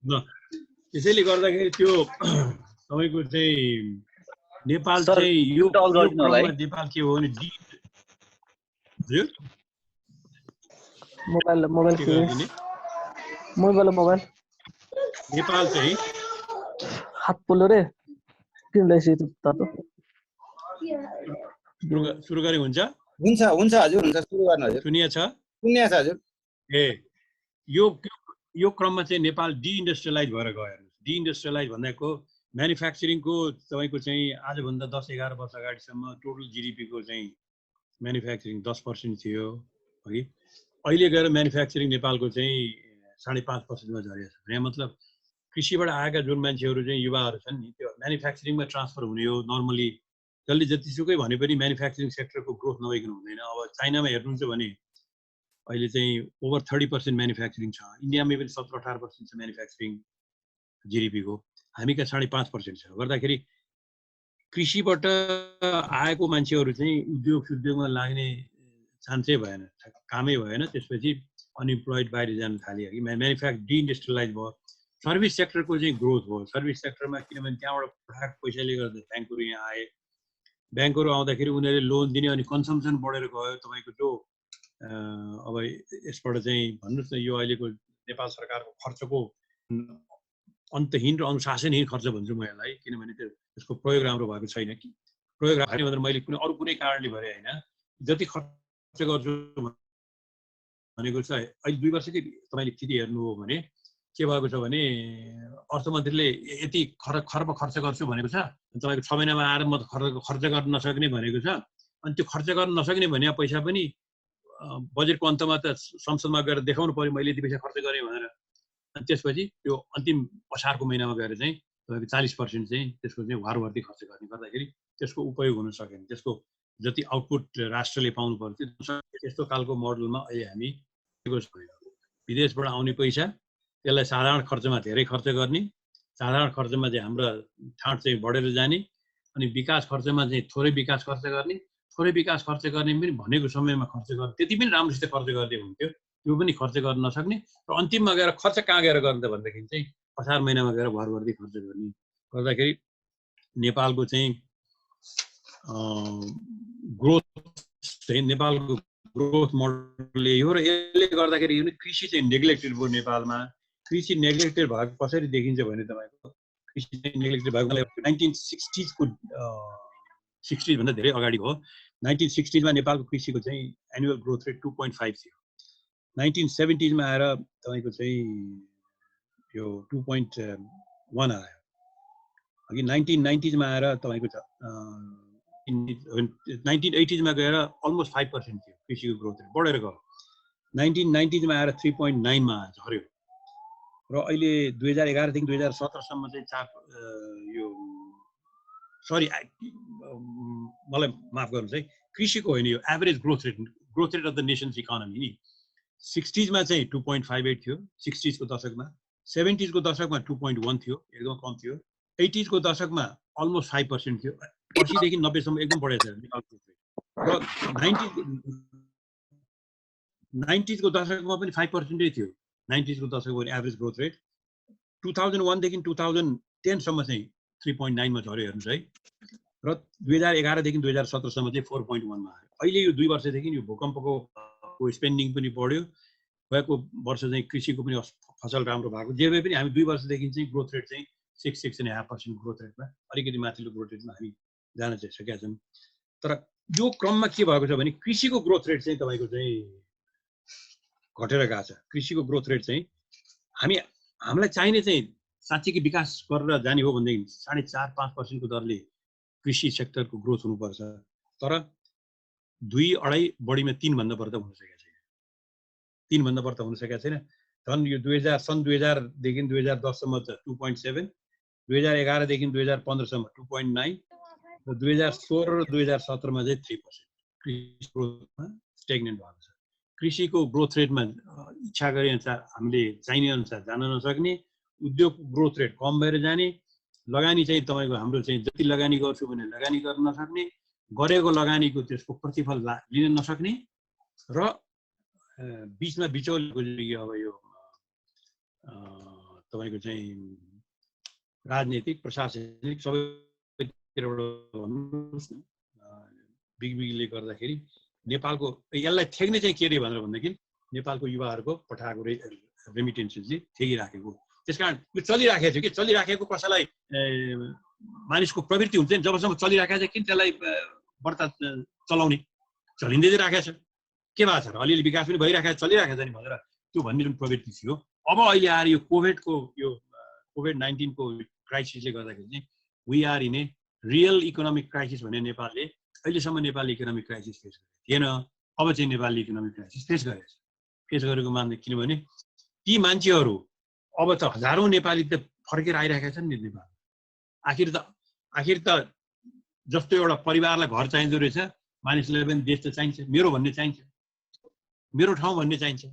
त्यसैले गर्दाखेरि त्यो तपाईको चाहिँ नेपाल सर, चाहिँ यो टल गरिदिनु होला है। क्रममा नेपाल के हो भने हजुर मोबाइल के मोबाइल नेपाल चाहिँ हात पोल्यो रे तिमीलाई तातो सुरु गरे हुन्छ हजुर हुन्छ सुरु गर्नु हजुर सुनिया छ हजुर यो क्रममा चाहिँ नेपाल डिइन्डस्ट्रियलाइज भएर गयो हेर्नुस् डिइन्डस्ट्रियलाइज भनेको म्यानुफ्याक्चरिङको तपाईको चाहिँ आजभन्दा 10-11 वर्ष अगाडिसम्म टोटल जीडीपी को चाहिँ म्यानुफ्याक्चरिङ 10% थियो है अहिले गएर म्यानुफ्याक्चरिङ नेपालको चाहिँ 5.5% मा झरेको छ यहाँ मतलब कृषिबाट आएका जुन मान्छेहरू चाहिँ युवाहरू छन् नि त्यो म्यानुफ्याक्चरिङमा ट्रान्सफर हुने हो नर्मली जसले जतिसुकै भने पनि म्यानुफ्याक्चरिङ सेक्टरको ग्रोथ नभइकन हुँदैन अब चाइनामा हेर्नुहुन्छ भने अहिले चाहिँ ओभर 30% म्यानुफ्याक्चरिङ छ इन्डियामै पनि 17-18% छ म्यानुफ्याक्चरिङ जीडीपी को हामी का 5.5% छ गर्दाखेरि कृषिबाट आएको मान्छेहरू चाहिँ उद्योगमा लाग्ने चान्सै भएन कामै भएन त्यसपछि अनइम्प्लोइड बाहिर जान थाल्यो कि म्यानुफ्याक्चर डिइन्डस्ट्रियलाइज भयो सर्भिस सेक्टरको चाहिँ ग्रोथ भयो सर्भिस सेक्टरमा किनभने त्यहाँबाट पठाएको पैसाले गर्दा ब्याङ्कहरू यहाँ आए ब्याङ्कहरू आउँदाखेरि उनीहरूले लोन दिने अनि कन्सम्पसन बढेर गयो तपाईको जो अब यसबाट चाहिँ भन्नुस् न यो अहिलेको नेपाल सरकारको खर्चको अन्तहीन र अनुशासनहीन खर्च भन्छु म यसलाई किनभने त्यसको प्रयोग राम्रो भएको छैन कि प्रयोग राम्रो भनेर मैले कुनै अरू कुनै कारणले भरे हैन जति खर्च गर्छु भनेको छ अहिले 2 वर्षकै तपाईले स्थिति हेर्नु हो भने के भएको छ भने अर्थमन्त्रीले यति खर्ब खर्च गर्छु भनेको छ तपाईको 6 महिनामा आएर म खर्च गर्न नसक्ने भनेको छ अनि त्यो खर्च गर्न नसक्ने भने पैसा पनि बजेटको अन्तमा त संसदमा गएर देखाउनु पर्यो मैले यति पैसा खर्च गरेँ भनेर अनि त्यसपछि त्यो अन्तिम असारको महिनामा गएर चाहिँ तपाईको 40% चाहिँ त्यसको चाहिँ वारवर्ती खर्च गर्ने गर्दाखेरि त्यसको उपयोग हुन सकेन त्यसको जति आउटपुट राष्ट्रले पाउनु पर्थ्यो त्यस्तो खालको मोडलमा अहिले हामी विदेशबाट आउने पैसा त्यसलाई साधारण खर्चमा धेरै खर्च गर्ने साधारण खर्चमा चाहिँ हाम्रो ठाउँ चाहिँ बढेर जाने अनि विकास खर्चमा चाहिँ थोरै विकास खर्च गर्ने थोरै विकास खर्च गर्ने पनि भनेको समयमा खर्च गर्ने त्यति पनि राम्रोसित खर्च गर्ने हुन्थ्यो त्यो पनि खर्च गर्न नसक्ने र अन्तिममा गएर खर्च कहाँ गएर गर्ने त भन्दाखेरि चाहिँ असार महिनामा गएर भरभर्ती खर्च गर्ने गर्दाखेरि नेपालको चाहिँ ग्रोथ चाहिँ नेपालको ग्रोथ मोडल हो र यसले गर्दाखेरि कृषि चाहिँ नेग्लेक्टेड भयो नेपालमा कृषि नेग्लेक्टेड भएको कसरी देखिन्छ भने तपाईको कृषि चाहिँ नेग्लेक्टेड भएको 1960s को 60s भन्दा धेरै अगाडि हो 1960s मा नेपालको कृषिको चाहिँ एनुअल ग्रोथ रेट 2.5 थियो 1970s मा आएर तपाईको चाहिँ यो 2.1 आयो अघि 1990s मा आएर तपाईको 1980s मा गएर अलमोस्ट 5% थियो कृषिको ग्रोथ रेट बढेर गयो 1990s मा आएर 3.9 मा झर्यो र अहिले 2011 देखि 2017 सम्म चाहिँ यो सरी मलाई माफ गर्नुस् है कृषिको होइन यो average growth rate of the nations economy नि 60s मा चाहिँ 2.58 थियो 60s को दशकमा 70s को दशकमा 2.1 थियो एकदम कम थियो 80s को दशकमा अलमोस्ट 5% थियो 80 देखि 90 सम्म एकदम बढेको छ नेपालको र 90s को दशकमा पनि 5% थियो 90s को दशकको एभरेज ग्रोथ रेट 2001 देखि 2010 सम्म चाहिँ 3.9 मा झर्यो हेर्नुस् है र 2011 देखि 2017 सम्म चाहिँ 4.1 मा आयो अहिले यो 2 वर्षदेखि यो भूकम्पको स्पेन्डिङ पनि बढ्यो गएको वर्ष चाहिँ कृषिको पनि फसल राम्रो भएको जे भए पनि हामी 2 वर्षदेखि चाहिँ ग्रोथ रेट चाहिँ 6.5% ग्रोथ रेटमा अलिकति माथिल्लो ग्रोथ रेटमा हामी जान चाहिँ सकेका छौँ तर यो क्रममा के भएको छ भने कृषिको ग्रोथ रेट चाहिँ तपाईको चाहिँ घटेर गएको छ कृषिको ग्रोथ रेट चाहिँ हामीलाई चाहिने चाहिँ साँच्चै विकास गरेर जाने हो भनेदेखि 4.5-5% को दरले कृषि सेक्टरको ग्रोथ हुनुपर्छ तर 2-2.5 बढीमा 3 भन्दा बढ्ता हुन सकेको छैन 3 भन्दा बढ्ता हुन सकेको छैन झन् यो 2000 देखि 2010 सम्म त 2.7 2011 देखि 2015 सम्म 2.9 र 2016 र 2017 मा चाहिँ 3% कृषि ग्रोथमा स्टेग्नेन्ट भएको छ कृषिको ग्रोथ रेटमा इच्छा गरे अनुसार हामीले चाहिने अनुसार जान नसक्ने उद्योग ग्रोथ रेट कम भएर जाने लगानी चाहिँ तपाईको हाम्रो चाहिँ जति लगानी गर्छु भने लगानी गर्न नसक्ने गरेको लगानीको त्यसको प्रतिफल लिन नसक्ने र बीचमा बिचौलिएको अब यो तपाईँको चाहिँ राजनीतिक प्रशासनिक सबैतिरबाट भन्नुहोस् न बिगबिगले गर्दाखेरि नेपालको यसलाई ठेक्ने चाहिँ के रे भनेर भन्दाखेरि नेपालको युवाहरूको पठाएको रेमिटेन्सेसले ठेगिराखेको। त्यसकारण यो चलिराखेको थियो कि चलिराखेको कसैलाई मानिसको प्रवृत्ति हुन्छ नि, जबसम्म चलिराखेको छ किन त्यसलाई बढ्ता चलाउने, चलिँदै राखेको छ के भएको छ र अलिअलि विकास पनि भइराखेको चलिराखेको छ नि भनेर त्यो भन्ने जुन प्रवृत्ति थियो। अब अहिले आएर यो कोभिड-19 को क्राइसिसले गर्दाखेरि चाहिँ we are in a real economic crisis भने नेपालले अहिलेसम्म नेपालले इकोनोमिक क्राइसिस फेस गरेको थिएन। अब चाहिँ नेपालले इकोनोमिक क्राइसिस फेस गरेको छ। फेस गरेको मान्दै किनभने ती मान्छेहरू अब त हजारौँ नेपाली त फर्केर आइरहेका छन् नि नेपाल। आखिर त जस्तो एउटा परिवारलाई घर चाहिँदो रहेछ मानिसलाई पनि देश त चाहिन्छ, मेरो भन्ने चाहिन्छ, मेरो ठाउँ भन्ने चाहिन्छ,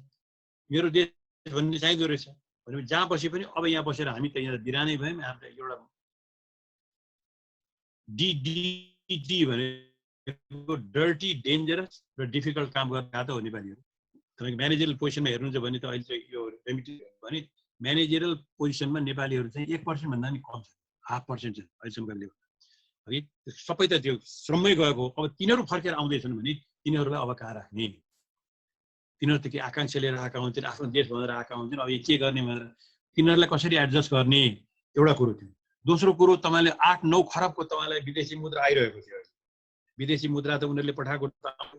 मेरो देश भन्ने चाहिँदो रहेछ भनेपछि जहाँ बसे पनि अब यहाँ बसेर हामी त यहाँ बिरानै भयौँ। हामीलाई एउटा डिडिटी भनेको डर्टी डेन्जरस र डिफिकल्ट काम गरेका त हो नेपालीहरू। तपाईँको म्यानेजरल पोजिसनमा हेर्नुहुन्छ भने त अहिले चाहिँ यो रेमिटेन्स भने म्यानेजरल पोजिसनमा नेपालीहरू चाहिँ 1% भन्दा पनि कम छ, 0.5% छ अहिलेसम्मले है। सबै त त्यो श्रममै गएको। अब तिनीहरू फर्केर आउँदैछन् भने तिनीहरूलाई अब कहाँ राख्ने? तिनीहरू त के आकाङ्क्षा लिएर आएका हुन्छन्, आफ्नो देश भनेर आएका हुन्छन्। अब के गर्ने भनेर तिनीहरूलाई कसरी एडजस्ट गर्ने एउटा कुरो थियो। दोस्रो कुरो तपाईँले 8-9 खरबको तपाईँलाई विदेशी मुद्रा आइरहेको थियो। विदेशी मुद्रा त उनीहरूले पठाएको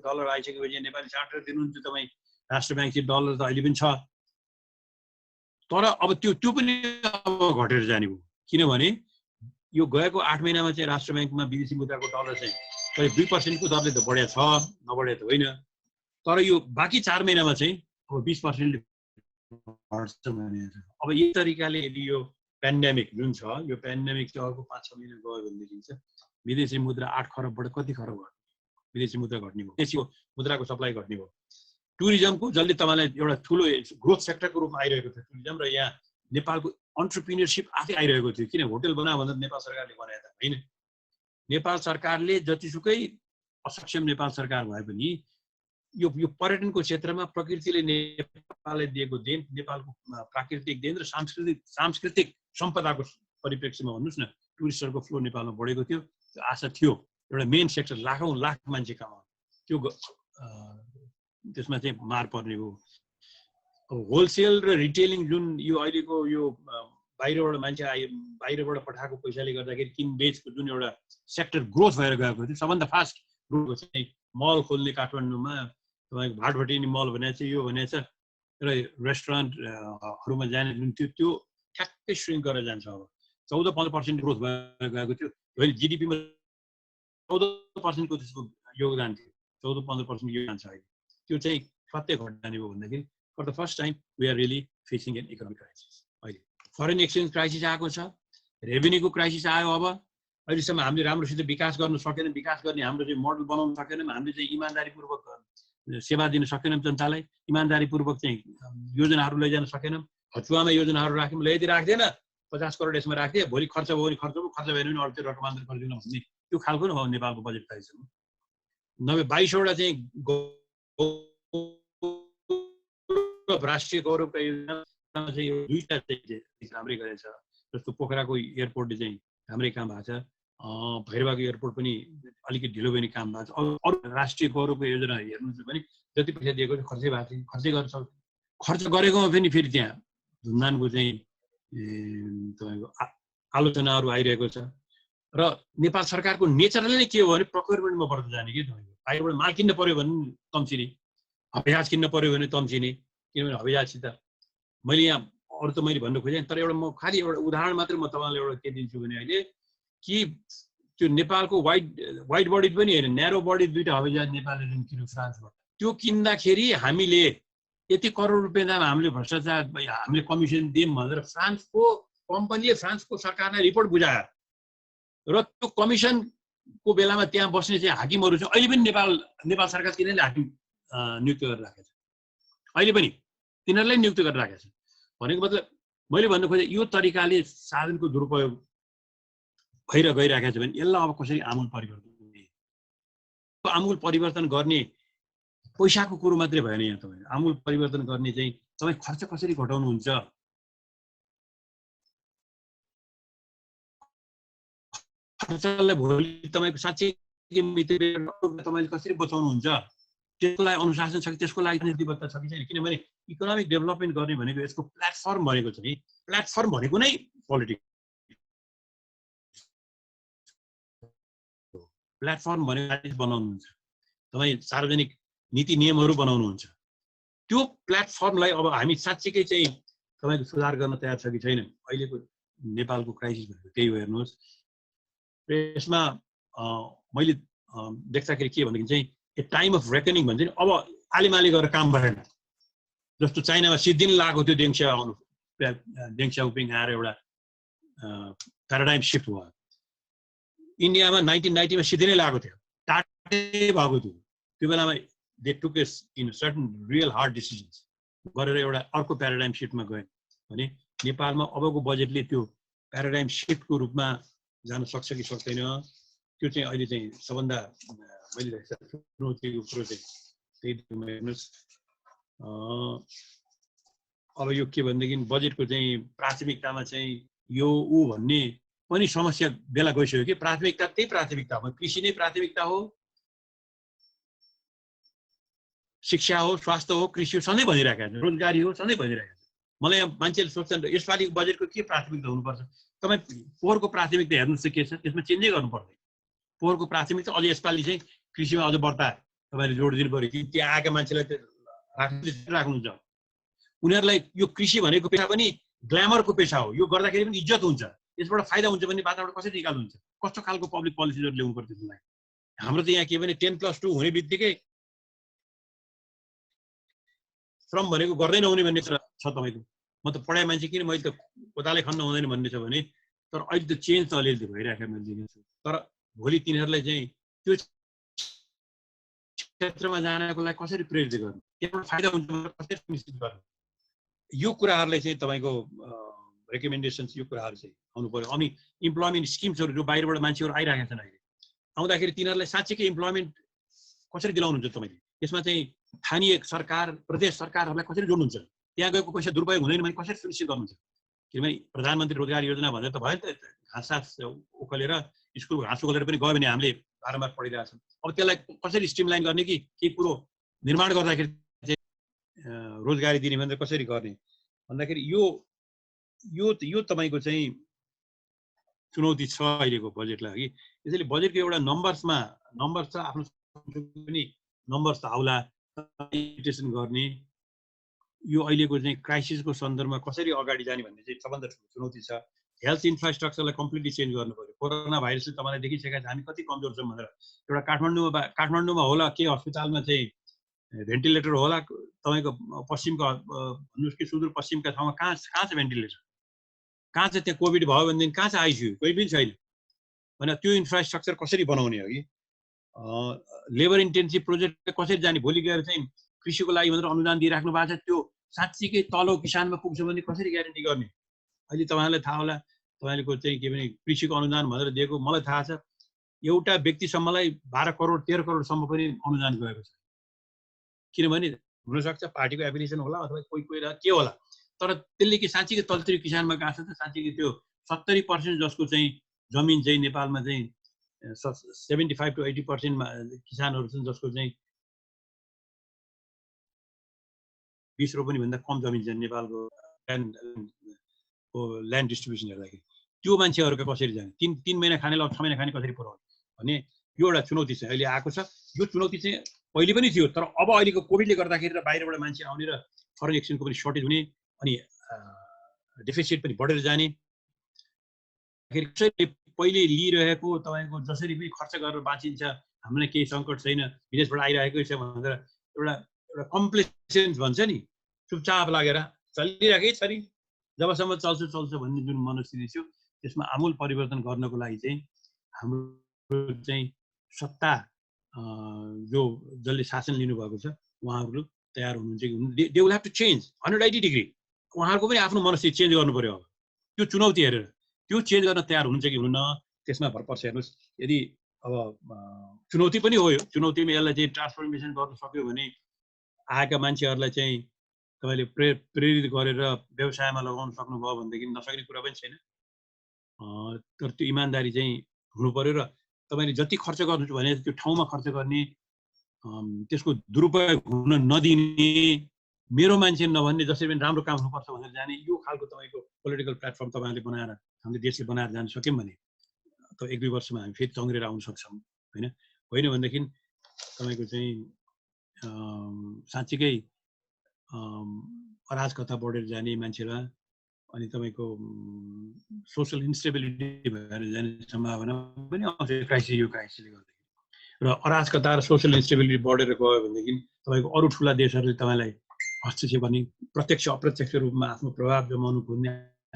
डलर आइसकेपछि नेपाली चार्टर दिनुहुन्छ तपाईँ राष्ट्र ब्याङ्क चाहिँ डलर त अहिले पनि छ। तर अब त्यो पनि अब घटेर जाने हो किनभने यो गएको 8 महिनामा चाहिँ राष्ट्र ब्याङ्कमा विदेशी मुद्राको डलर चाहिँ करिब 2% को दरले त बढ्या छ, नबढ्या त होइन। तर यो बाँकी 4 महिनामा चाहिँ अब 20% घट्छ भने अब यही तरिकाले यदि यो पेन्डेमिक जुन छ यो पेन्डेमिक चाहिँ अर्को 5-6 महिना गयो भनेदेखि चाहिँ विदेशी मुद्रा 8 खरबबाट कति खरब घट्ने? विदेशी मुद्रा घट्ने भयो, देशी मुद्राको सप्लाई घट्ने भयो। टुरिज्मको जसले तपाईँलाई एउटा ठुलो ग्रोथ सेक्टरको रूपमा आइरहेको थियो टुरिज्म, र यहाँ नेपालको अन्टरप्रिन्योरसिप आफै आइरहेको थियो। किन होटल बनायो भन्दा नेपाल सरकारले बनाएको त होइन। नेपाल सरकारले जतिसुकै असक्षम नेपाल सरकार भए पनि यो पर्यटनको क्षेत्रमा प्रकृतिले नेपाललाई दिएको देन, नेपालको प्राकृतिक देन र सांस्कृतिक सम्पदाको परिप्रेक्ष्यमा भन्नुहोस् न टुरिस्टहरूको फ्लो नेपालमा बढेको थियो। त्यो आशा थियो एउटा मेन सेक्टर लाखौँ लाख मान्छे कमाउने, त्यो त्यसमा चाहिँ मार पर्ने हो। अब होलसेल र रिटेलिङ जुन यो अहिलेको यो बाहिरबाट मान्छे बाहिरबाट पठाएको पैसाले गर्दाखेरि किनबेचको जुन एउटा सेक्टर ग्रोथ भएर गएको थियो, सबभन्दा फास्ट ग्रोथ चाहिँ मल खोल्ने काठमाडौँमा तपाईँको भाटभटिनी मल भनेको छ, यो भनेको छ र रेस्टुरेन्टहरूमा जाने जुन त्यो ठ्याक्कै श्रिङ्क गरेर जान्छ। अब 14-15% ग्रोथ भएर गएको थियो। अहिले जिडिपीमा 14% को त्यसको योगदान थियो, 14-15% योगदान छ अहिले। त्यो चाहिँ सत्य घट्ने हो भन्दाखेरि for the first time we are really facing an economic crisis. अहिले फरेन एक्सचेन्ज क्राइसिस आएको छ, रेभेन्यूको क्राइसिस आयो। अब अहिलेसम्म हामीले राम्रोसित विकास गर्न सकेनौँ, विकास गर्ने हाम्रो चाहिँ मोडल बनाउन सकेनौँ, हामीले चाहिँ इमान्दारीपूर्वक सेवा दिन सकेनौँ जनतालाई, इमान्दारीपूर्वक चाहिँ योजनाहरू लैजान सकेनौँ। हचुवामा योजनाहरू राख्यौँ, ल्याइदिएर राख्दैन, 50 करोड यसमा राखिदिए भोलि खर्च भयो भने खर्च भयो, खर्च भएन भने अरू त्यो रकमान्तर गरिदिनु भन्ने त्यो खालको नै हो नेपालको बजेट अहिलेसम्म। 22वटा चाहिँ राष्ट्रिय गौरवका योजना चाहिँ 2टा चाहिँ राम्रै गरेको छ। जस्तो पोखराको एयरपोर्टले चाहिँ राम्रै काम भएको छ, भैरवाको एयरपोर्ट पनि अलिकति ढिलो पनि काम भएको छ। अरू राष्ट्रिय गौरवको योजना हेर्नुहुन्छ भने जति पैसा दिएको छ खर्चै भएको थियो, खर्चै गर्न सक्छ। खर्च गरेकोमा पनि फेरि त्यहाँ धुमधामको चाहिँ तपाईँको आलोचनाहरू आइरहेको छ। र नेपाल सरकारको नेचरले नै के हो भने प्रोक्योरमेन्टमा बढ्दै जाने कि तपाईँको बाहिरबाट माल किन्न पऱ्यो भने तम्सिने, हवाईजहाज किन्न पऱ्यो भने तम्सिने। किनभने हवाईजहाजसित मैले यहाँ अरू त मैले भन्नु खोजेँ, तर एउटा म खालि एउटा उदाहरण मात्रै म तपाईँलाई एउटा के दिन्छु भने अहिले कि त्यो नेपालको वाइड बडी पनि होइन, न्यारो बडी 2टा हवाईजहाज नेपालले जुन किन्यो फ्रान्सबाट, त्यो किन्दाखेरि हामीले यति करोड रुपियाँ दाम हामीले भ्रष्टाचार हामीले कमिसन दियौँ भनेर फ्रान्सको कम्पनीले फ्रान्सको सरकारलाई रिपोर्ट बुझायो। र त्यो कमिसनको बेलामा त्यहाँ बस्ने चाहिँ हाकिमहरू चाहिँ अहिले पनि नेपाल सरकार तिनीहरूले हाकिम नियुक्त गरेर राखेको छ। अहिले पनि तिनीहरूलाई नियुक्त गरेर राखेको छ। भनेको मतलब मैले भन्नु खोजेँ यो तरिकाले साधनको दुरुपयोग भएर गइरहेको छ भने यसलाई अब कसरी आमूल परिवर्तन गर्ने? आमूल परिवर्तन गर्ने पैसाको कुरो मात्रै भएन यहाँ। तपाईँ आमूल परिवर्तन गर्ने चाहिँ तपाईँ खर्च कसरी घटाउनुहुन्छ, खर्चलाई भोलि तपाईँको साँच्चै तपाईँले कसरी बचाउनुहुन्छ, त्यसको लागि अनुशासन छ कि त्यसको लागि नीतिबद्धता छ कि छैन। किनभने इकोनोमिक डेभलपमेन्ट गर्ने भनेको यसको प्लेटफर्म भनेको चाहिँ प्लेटफर्म भनेको नै पोलिटिक्स। प्लेटफर्म भनेको बनाउनुहुन्छ तपाईँ, सार्वजनिक नीति नियमहरू बनाउनुहुन्छ। त्यो प्लेटफर्मलाई अब हामी साँच्चीकै चाहिँ तपाईँको सुधार गर्न तयार छ कि छैन। अहिलेको नेपालको क्राइसिस भनेको त्यही हो। हेर्नुहोस्, यसमा मैले देख्दाखेरि के भनेदेखि चाहिँ ए टाइम अफ रेकनिङ भन्छ नि। अब आलिमाली गरेर काम भएन। जस्तो चाइनामा सिद्धिन लागेको थियो देङ स्याओपिङ आएर एउटा प्याराडाइम सिफ्ट भयो। इन्डियामा 1990 मा सिद्धि नै लागेको थियो, टाटे भएको थियो। त्यो बेलामा they took in certain real hard decisions गरेर एउटा अर्को प्याराडाइम सिफ्टमा गए भने नेपालमा अबको बजेटले त्यो प्याराडाइम सिफ्टको रूपमा जान सक्छ कि सक्दैन, त्यो चाहिँ अहिले चाहिँ सबभन्दा मैले चुनौतीको कुरो चाहिँ त्यही। हेर्नुहोस्, अब यो के भनेदेखि बजेटको चाहिँ प्राथमिकतामा चाहिँ यो ऊ भन्ने पनि समस्या बेला गइसक्यो कि प्राथमिकता त्यही प्राथमिकता हो। कृषि नै प्राथमिकता हो, शिक्षा हो, स्वास्थ्य हो, कृषि हो, सधैँ भनिरहेका छन्, रोजगारी हो, सधैँ भनिरहेका छन्। मलाई मान्छेले सोच्छन् यसपालिको बजेटको के प्राथमिकता हुनुपर्छ। तपाईँ पोहोरको प्राथमिकता हेर्नुहोस् के छ, त्यसमा चेन्जै गर्नु पर्दैन। पोहोरको प्राथमिकता अझ यसपालि चाहिँ कृषिमा अझ बढ्ता तपाईँले जोड दिनु पर्यो कि त्यहाँ आएका मान्छेलाई राख्नुहुन्छ। उनीहरूलाई यो कृषि भनेको पेसा पनि ग्ल्यामरको पेसा हो, यो गर्दाखेरि पनि इज्जत हुन्छ, यसबाट फाइदा हुन्छ भन्ने वातावरण कसरी निकाल्नुहुन्छ, कस्तो खालको पब्लिक पोलिसीहरू ल्याउनु पर्छ त्यसलाई। हाम्रो त यहाँ के भने 10+2 हुने बित्तिकै श्रम भनेको गर्दै नहुने भन्ने छ तपाईँको। म त पढाइ मान्छे किन मैले त कोदाले खन्न हुँदैन भन्ने छ भने, तर अहिले त चेन्ज त अलिअलि भइरहेको मैले देखेको छु। तर भोलि तिनीहरूलाई चाहिँ त्यो क्षेत्रमा जानको लागि कसरी प्रेरित गर्नु, त्यसबाट फाइदा हुन्छ कसरी सुनिश्चित गर्नु, यो कुराहरूलाई चाहिँ तपाईँको रेकमेन्डेसन्स यो कुराहरू चाहिँ आउनु पर्यो। अनि इम्प्लोइमेन्ट स्किम्सहरू जो बाहिरबाट मान्छेहरू आइरहेका छन् अहिले, आउँदाखेरि तिनीहरूलाई साँच्चीकै इम्प्लोइमेन्ट कसरी दिलाउनुहुन्छ तपाईँले, यसमा चाहिँ स्थानीय सरकार प्रदेश सरकारहरूलाई कसरी जोड्नुहुन्छ, त्यहाँ गएको पैसा दुरुपयोग हुँदैन भने कसरी सुनिश्चित गर्नुहुन्छ। किनभने प्रधानमन्त्री रोजगार योजना भनेर त भयो नि त, घाँस सास उखालेर स्कुलको घाँस उखालेर पनि गयो भने हामीले बारम्बार पढिरहेका छौँ। अब त्यसलाई कसरी स्ट्रिमलाइन गर्ने कि केही कुरो निर्माण गर्दाखेरि चाहिँ रोजगारी दिने भनेर कसरी गर्ने भन्दाखेरि यो तपाईँको चाहिँ चुनौती छ अहिलेको बजेटलाई कि। त्यसैले बजेटको एउटा नम्बर्स छ, आफ्नो पनि नम्बर्स त आउला गर्ने, यो अहिलेको चाहिँ क्राइसिसको सन्दर्भमा कसरी अगाडि जाने भन्ने चाहिँ सबभन्दा ठुलो चुनौती छ। हेल्थ इन्फ्रास्ट्रक्चरलाई कम्प्लिटली चेन्ज गर्नु पर्यो। कोरोना भाइरसले तपाईँलाई देखिसकेका छ हामी कति कमजोर छौँ भनेर। एउटा काठमाडौँमा होला के अस्पतालमा चाहिँ भेन्टिलेटर होला, तपाईँको पश्चिमको भन्नुहोस् कि सुदूरपश्चिमका ठाउँमा कहाँ छ भेन्टिलेटर, कहाँ छ त्यहाँ कोभिड भयो भनेदेखि कहाँ छ आइसियु, कोही पनि छैन भने त्यो इन्फ्रास्ट्रक्चर कसरी बनाउने हो कि। लेबर इन्टेन्सिभ प्रोजेक्ट कसरी जाने, भोलि गएर चाहिँ कृषिको लागि भनेर अनुदान दिइराख्नु भएको छ, त्यो साँच्चीकै तलो किसानमा पुग्छ भने कसरी ग्यारेन्टी गर्ने। अहिले तपाईँहरूलाई थाहा होला, तपाईँको चाहिँ के भने कृषिको अनुदान भनेर दिएको मलाई थाहा छ एउटा व्यक्तिसम्मलाई 12 करोड 13 करोडसम्म पनि अनुदान गएको छ। किनभने हुनसक्छ पार्टीको एफिलिएसन होला अथवा कोही के होला, तर त्यसले कि साँच्चीकै तलतिर किसानमा गएको छ त साँच्चीकै त्यो 70% जसको चाहिँ जमिन चाहिँ नेपालमा चाहिँ 75 to 80% किसानहरू छन् जसको चाहिँ 20 रोपनी भन्दा कम जमिन छ नेपालको ल्यान्ड डिस्ट्रिब्युसन हेर्दाखेरि। त्यो मान्छेहरूको कसरी जाने, 3 महिना खानेलाई 6 महिना खाने कसरी पुऱ्याउने भने यो एउटा चुनौती चाहिँ अहिले आएको छ। यो चुनौती चाहिँ पहिले पनि थियो, तर अब अहिलेको कोभिडले गर्दाखेरि र बाहिरबाट मान्छे आउने र फरेन एक्सचेन्जको पनि सर्टेज हुने अनि डेफिसिट पनि बढेर जाने, पहिले लिइरहेको तपाईँको जसरी पनि खर्च गरेर बाँचिन्छ, हामीलाई केही सङ्कट छैन, विदेशबाट आइरहेकै छ भनेर एउटा कम्प्लेसेन्स भन्छ नि, चुपचाप लागेर चलिरहेकै छ नि, जबसम्म चल्छ भन्ने जुन मनस्थिति थियो त्यसमा आमूल परिवर्तन गर्नको लागि चाहिँ हाम्रो चाहिँ सत्ता जो जसले शासन लिनुभएको छ उहाँहरू तयार हुनुहुन्छ कि they will have to change 180 degree. उहाँहरूको पनि आफ्नो मनस्थिति चेन्ज गर्नु पर्यो। अब त्यो चुनौती हेरेर त्यो चेन्ज गर्न तयार हुनुहुन्छ कि हुन्न त्यसमा भर पर्छ। हेर्नुहोस्, यदि अब चुनौती पनि हो, यो चुनौतीमा यसलाई चाहिँ ट्रान्सफर्मेसन गर्न सक्यो भने आएका मान्छेहरूलाई चाहिँ तपाईँले प्रेरित गरेर व्यवसायमा लगाउन सक्नुभयो भनेदेखि नसक्ने कुरा पनि छैन। तर त्यो इमान्दारी चाहिँ हुनु पर्यो र तपाईँले जति खर्च गर्नुहुन्छ भने त्यो ठाउँमा खर्च गर्ने त्यसको दुरुपयोग हुन नदिने मेरो मान्छे नभन्ने जसरी पनि राम्रो काम हुनुपर्छ भनेर जाने यो खालको तपाईँको पोलिटिकल प्लेटफर्म तपाईँले बनाएर हामीले देशले बनाएर जान सक्यौँ भने त 1-2 वर्षमा हामी फेरि तङ्ग्रेर आउन सक्छौँ होइन भनेदेखि तपाईँको चाहिँ साँच्चीकै अराजकता बढेर जाने मान्छेमा अनि तपाईँको सोसल इन्स्टेबिलिटी भएर जाने सम्भावना पनि आउँछ यो क्राइसिसले गर्दाखेरि र अराजकता र सोसल इन्स्टेबिलिटी बढेर गयो भनेदेखि तपाईँको अरू ठुला देशहरूले तपाईँलाई हस्तक्षेप गर्ने प्रत्यक्ष अप्रत्यक्ष रूपमा आफ्नो प्रभाव जमाउनु खोज्ने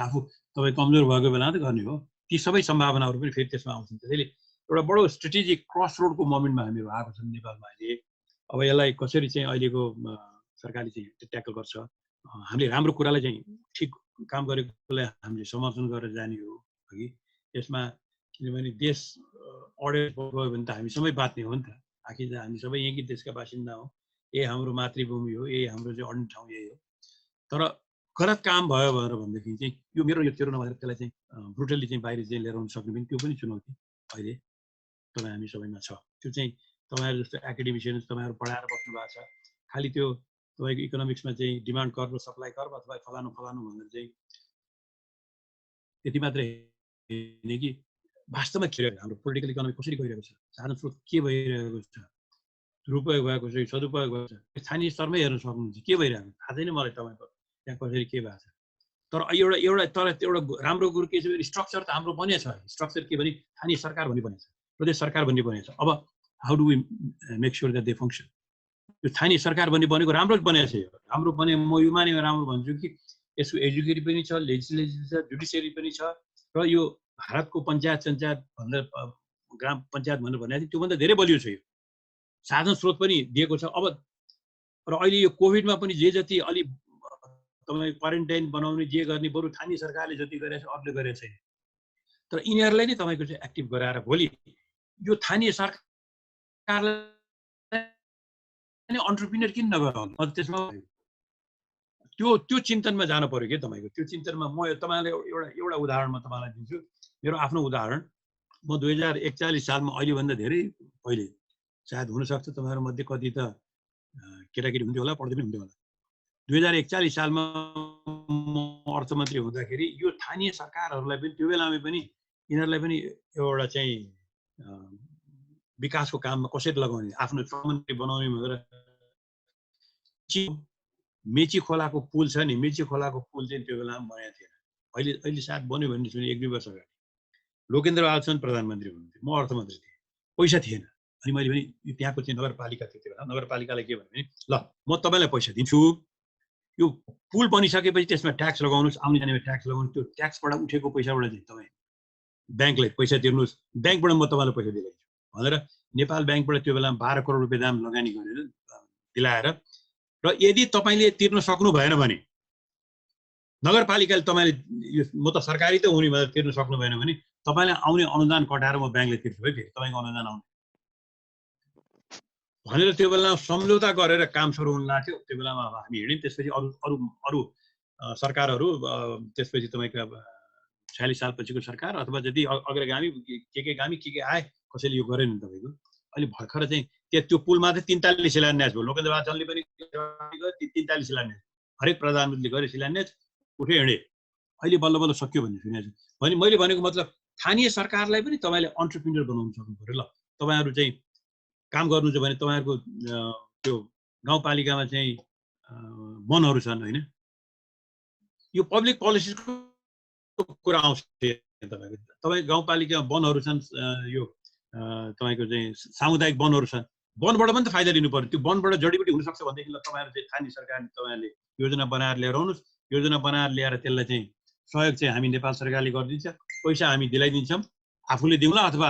आफू तपाईँ कमजोर भएको बेला त गर्ने हो ती सबै सम्भावनाहरू पनि फेरि त्यसमा आउँछन् त्यसैले एउटा बडो स्ट्रेटेजिक क्रस रोडको मोमेन्टमा हामीहरू आएको छौँ नेपालमा अहिले अब यसलाई कसरी चाहिँ अहिलेको सरकारले चाहिँ ट्याकल गर्छ हामीले राम्रो कुरालाई चाहिँ ठिक काम गरेकोलाई हामीले समर्थन गरेर जाने हो कि यसमा किनभने देश अडेर गयो भने त हामी सबै बाँच्ने हो नि त आखिर हामी सबै यहीँकै देशका बासिन्दा हो हाम्रो मातृभूमि हो हाम्रो चाहिँ अड्ने ठाउँ यही हो तर गलत काम भयो भनेदेखि चाहिँ यो मेरो यो तेरो नभएर त्यसलाई चाहिँ ब्रुटली चाहिँ बाहिर चाहिँ लिएर आउन सक्ने पनि त्यो पनि चुनौती अहिले तपाईँ हामी सबैमा छ त्यो चाहिँ तपाईँहरू जस्तो एकाडेमिसियन्स तपाईँहरू पढाएर बस्नु भएको छ खालि त्यो तपाईँको इकोनोमिक्समा चाहिँ डिमान्ड कर्भ र सप्लाई कर्भ अथवा फलानु भनेर चाहिँ त्यति मात्रै होइन कि वास्तवमा के हाम्रो पोलिटिकल इकोनोमी कसरी गइरहेको छ साधन स्रोत के भइरहेको छ दुरुपयोग भएको छ सदुपयोग भएको छ स्थानीय स्तरमै हेर्न सक्नुहुन्छ के भइरहेको थाहा छैन मलाई तपाईँको त्यहाँ कसरी के भएको छ तर एउटा राम्रो कुरो के छ भने स्ट्रक्चर त हाम्रो बनेको छ स्ट्रक्चर के भने स्थानीय सरकार भन्ने बनेको छ प्रदेश सरकार भन्ने बनेको छ अब how do we make sure that they function यो स्थानीय सरकार भन्ने बनेको राम्रो बनेको छ राम्रो बने म यो मानेको राम्रो भन्छु कि यसको एजुकेटिभ पनि छ लेजिस्लेटिभ छ जुडिसियरी पनि छ र यो भारतको पञ्चायत भन्दा ग्राम पञ्चायत भनेर भनेको थियो त्योभन्दा धेरै बलियो छ यो साधन स्रोत पनि दिएको छ अब र अहिले यो कोभिडमा पनि जे जति अलि तपाईँ क्वारेन्टाइन बनाउने जे गर्ने बरु स्थानीय सरकारले जति गरेको छ अरूले गरेको छैन तर यिनीहरूलाई नै तपाईँको चाहिँ एक्टिभ गराएर भोलि यो स्थानीय सरकारलाई अन्टरप्रिनियर किन नगराउनु अझ त्यसमा त्यो चिन्तनमा जानु पर्यो कि तपाईँको त्यो चिन्तनमा म तपाईँलाई एउटा उदाहरण म तपाईँलाई दिन्छु मेरो आफ्नो उदाहरण म 2041 सालमा अहिलेभन्दा धेरै पहिले सायद हुनसक्छ तपाईँहरू मध्ये कति त केटाकेटी हुन्थ्यो होला पढ्दै पनि हुन्थ्यो होला 2041 सालमा म अर्थमन्त्री हुँदाखेरि यो स्थानीय सरकारहरूलाई पनि त्यो बेलामा पनि यिनीहरूलाई पनि एउटा चाहिँ विकासको काममा कसरी लगाउने आफ्नो श्रममन्त्री बनाउने भनेर मेची खोलाको पुल छ नि मेची खोलाको पुल चाहिँ त्यो बेलामा बनेको थिएन अहिले सायद बन्यो भन्ने सुने 1-2 वर्ष अगाडि लोकेन्द्र बहादुर प्रधानमन्त्री हुनुहुन्थ्यो म अर्थमन्त्री थिएँ पैसा थिएन अनि मैले पनि त्यहाँको चाहिँ नगरपालिका थियो त्यो बेला नगरपालिकालाई के भने ल म तपाईँलाई पैसा दिन्छु यो पुल बनिसकेपछि त्यसमा ट्याक्स लगाउनुहोस् आउने जानेमा ट्याक्स लगाउनुहोस् त्यो ट्याक्सबाट उठेको पैसाबाट चाहिँ तपाईँ ब्याङ्कलाई पैसा तिर्नुहोस् ब्याङ्कबाट म तपाईँलाई पैसा दिलाइदिन्छु भनेर नेपाल ब्याङ्कबाट त्यो बेलामा 12 करोड रुपियाँ दाम लगानी गरेर दिलाएर र यदि तपाईँले तिर्न सक्नु भएन भने नगरपालिकाले तपाईँले यो म त सरकारी त हुने भएर तिर्न सक्नु भएन भने तपाईँलाई आउने अनुदान कटाएर म ब्याङ्कले तिर्छु है फेरि तपाईँको अनुदान आउने भनेर त्यो बेलामा सम्झौता गरेर काम सुरु हुन लाग्थ्यो त्यो बेलामा अब हामी हिँड्यौँ त्यसपछि अरू सरकारहरू त्यसपछि तपाईँको 46 सालपछिको सरकार अथवा जति अग्रगामी के आए कसैले यो गरेन तपाईँको अहिले भर्खर चाहिँ त्यो पुलमा चाहिँ 43 शिलान्यास भयो लोकेन्द्र बहादुरले पनि 43 शिलान्यास हरेक प्रधानमन्त्रीले गरे शिलान्यास उठे हिँडे अहिले बल्ल बल्ल सक्यो भन्ने सुनेको छु भने मैले भनेको मतलब स्थानीय सरकारलाई पनि तपाईँले अन्टरप्रिन्योर बनाउनु सक्नु पर्यो ल तपाईँहरू चाहिँ काम गर्नु छ भने तपाईँहरूको त्यो गाउँपालिकामा चाहिँ वनहरू छन् होइन यो पब्लिक पोलिसीको कुरा आउँछ तपाईँ गाउँपालिकामा वनहरू छन् यो तपाईँको चाहिँ सामुदायिक वनहरू छन् वनबाट पनि त फाइदा लिनु पर्यो त्यो वनबाट जडीबुटी हुनसक्छ भनेदेखि तपाईँहरू चाहिँ स्थानीय सरकारले तपाईँहरूले योजना बनाएर लिएर आउनुहोस् योजना बनाएर ल्याएर त्यसलाई चाहिँ सहयोग चाहिँ हामी नेपाल सरकारले गरिदिन्छ पैसा हामी दिलाइदिन्छौँ आफूले दिउँला अथवा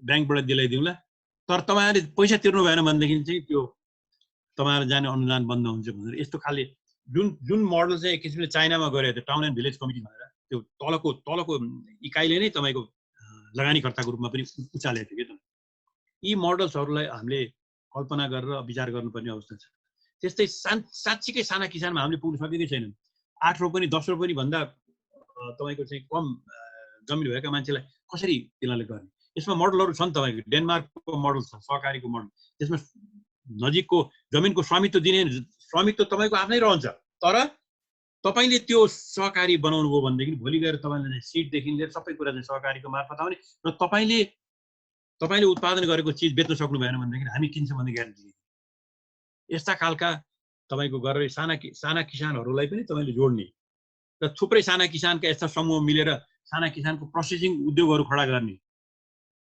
ब्याङ्कबाट दिलाइदिउँला तर तपाईँहरूले पैसा तिर्नु भएन भनेदेखि चाहिँ त्यो तपाईँहरू जाने अनुदान बन्द हुन्छ भनेर यस्तो खाले जुन मोडल चाहिँ एक किसिमले चाइनामा गरेको थियो टाउन एन्ड भिलेज कमिटी भनेर त्यो तलको इकाइले नै तपाईँको लगानीकर्ताको रूपमा पनि उचालेको थियो कि यी मोडल्सहरूलाई हामीले कल्पना गरेर विचार गर्नुपर्ने अवस्था छ त्यस्तै साँच्चीकै साना किसानमा हामीले पुग्न सकेकै छैनौँ 8 रोपनी 10 रोपनी भन्दा तपाईँको चाहिँ कम जमिन भएका मान्छेलाई कसरी तिनीहरूले गर्ने यसमा मोडलहरू छन् तपाईँको डेनमार्कको मोडल छ सहकारीको मोडल त्यसमा नजिकको जमिनको स्वामित्व दिने स्वामित्व तपाईँको आफ्नै रहन्छ तर तपाईँले त्यो सहकारी बनाउनु भयो भनेदेखि भोलि गएर तपाईँले सिडदेखि लिएर सबै कुरा चाहिँ सहकारीको मार्फत आउने र तपाईँले उत्पादन गरेको चिज बेच्न सक्नु भएन भनेदेखि हामी किन्छौँ भन्ने ग्यारेन्टी दिन्छ यस्ता खालका तपाईँको गरेर साना किसानहरूलाई पनि तपाईँले जोड्ने र थुप्रै साना किसानका यस्ता समूह मिलेर साना किसानको प्रोसेसिङ उद्योगहरू खडा गर्ने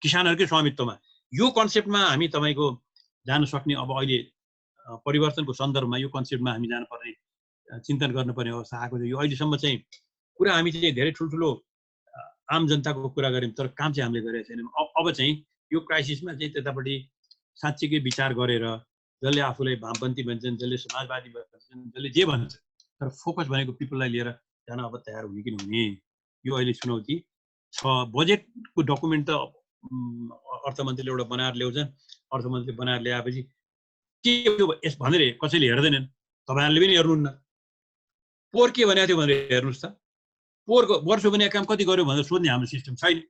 किसानहरूकै स्वामित्वमा यो कन्सेप्टमा हामी तपाईँको जान सक्ने अब अहिले परिवर्तनको सन्दर्भमा यो कन्सेप्टमा हामी जानुपर्ने चिन्तन गर्नुपर्ने अवस्था आएको छ यो अहिलेसम्म चाहिँ कुरा हामी चाहिँ धेरै ठुल्ठुलो आम जनताको कुरा गऱ्यौँ तर काम चाहिँ हामीले गरेका छैनौँ अब चाहिँ यो क्राइसिसमा चाहिँ त्यतापट्टि साँच्चीकै विचार गरेर जसले आफूलाई वामपन्थी भन्छन् जसले समाजवादी भन्छन् जसले जे भन्छ तर फोकस भनेको पिपललाई लिएर जान अब तयार हुने कि हुने यो अहिले चुनौती छ बजेटको डकुमेन्ट त अर्थमन्त्रीले एउटा बनाएर ल्याउँछन् अर्थमन्त्रीले बनाएर ल्याएपछि के यस भनेर कसैले हेर्दैनन् तपाईँहरूले पनि हेर्नुहुन्न पोहोर के भनेको थियो भनेर हेर्नुहोस् त पोहोरको वर्ष भने काम कति गर्यो भनेर सोध्ने हाम्रो सिस्टम छैन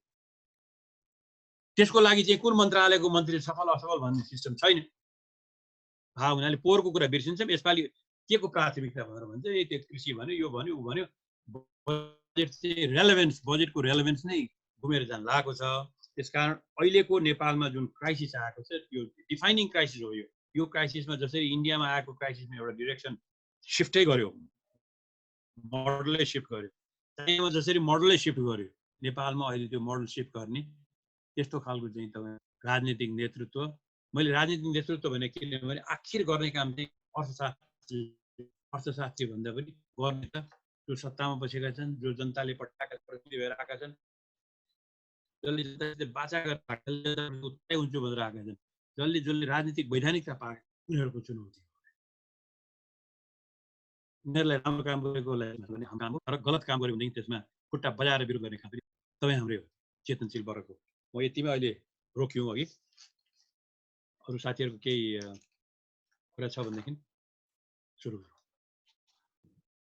त्यसको लागि चाहिँ कुन मन्त्रालयको मन्त्री सफल असफल भन्ने सिस्टम छैन उनीहरूले पोहोरको कुरा बिर्सिन्छौँ यसपालि के को प्राथमिकता भनेर भन्छ त्यो कृषि भन्यो यो भन्यो ऊ भन्यो बजेट चाहिँ रेलेभेन्स बजेटको रेलेभेन्स नै घुमेर जान लागेको छ त्यसकारण अहिलेको नेपालमा जुन क्राइसिस आएको छ यो डिफाइनिङ क्राइसिस हो यो क्राइसिसमा जसरी इन्डियामा आएको क्राइसिसमा एउटा डिरेक्सन सिफ्टै गर्यो मोडलै सिफ्ट गर्यो चाइनामा जसरी मोडलै सिफ्ट गर्यो नेपालमा अहिले त्यो मोडल सिफ्ट गर्ने त्यस्तो खालको चाहिँ तपाईँ राजनीतिक नेतृत्व मैले राजनीतिक नेतृत्व भने किनभने आखिर गर्ने काम चाहिँ अर्थशास्त्री भन्दा पनि गर्ने त जो सत्तामा बसेका छन् जो जनताले पठाएका प्रतिनिधि भएर आएका छन् जसले बाचा गरेर हुन्छु भनेर आएका छन् जसले राजनीतिक वैधानिकता पाए उनीहरूको चुनौती उनीहरूलाई राम्रो काम गरेकोलाई भने काम तर गलत काम गर्यो भनेदेखि त्यसमा खुट्टा बजाएर विरोध गर्ने काम पनि तपाईँ हाम्रो चेतनशील वर्ग हो म यतिमै अहिले रोक्यौँ अघि अरू साथीहरूको केही कुरा छ भनेदेखि सुरु